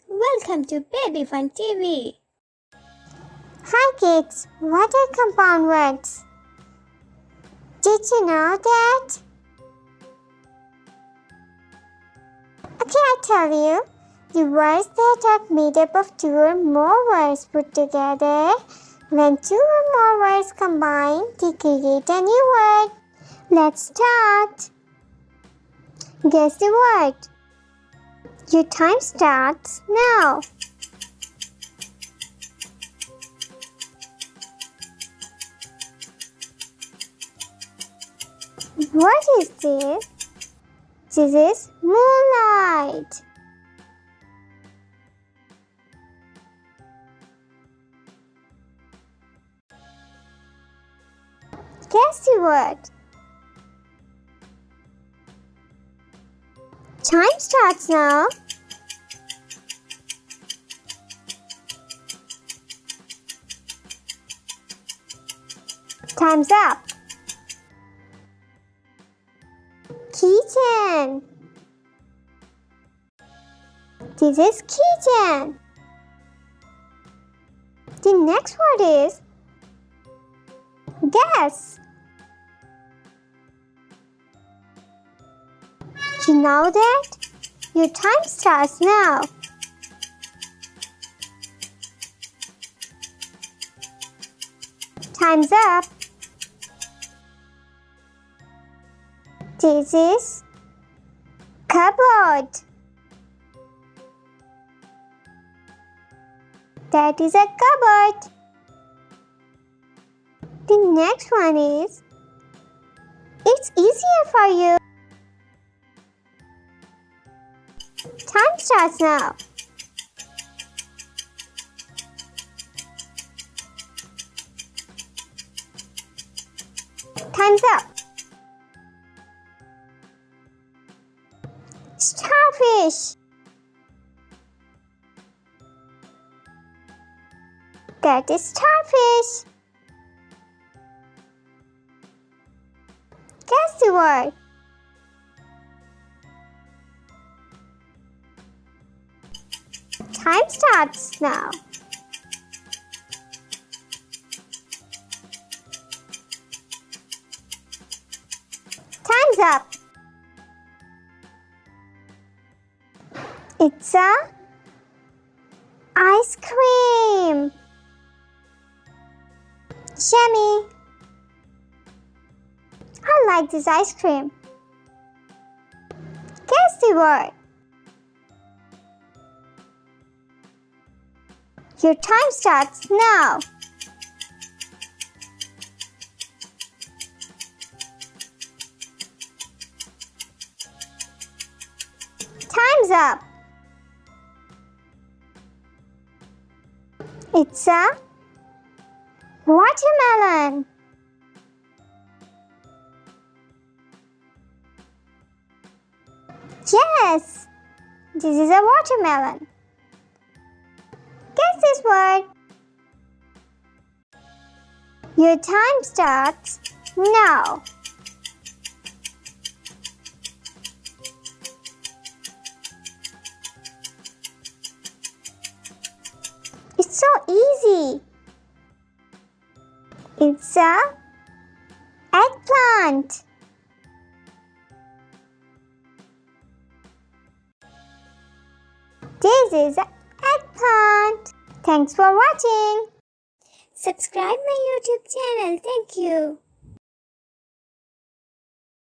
Welcome to Baby Fun TV. Hi kids, what are compound words? Did you know that? Okay, I tell you. The words that are made up of two or more words put together. When two or more words combine, they create a new word. Let's start. Guess the word. Your time starts now. What is this? This is moonlight. Guess the word. Time starts now. Time's up. Keychain. This is keychain. The next word is guess. You know that? Your time starts now. Time's up. This is cupboard. That is a cupboard. The next one is, it's easier for you. Time starts now. Time's up. Starfish. That is starfish. Guess the word. Time starts now. Time's up. It's a ice cream. Yummy. I like this ice cream. Guess the word. Your time starts now. Time's up. It's a watermelon. Yes, this is a watermelon. Guess this word. Your time starts now. It's so easy. It's a eggplant. This is an eggplant. Thanks for watching. Subscribe my YouTube channel. Thank you.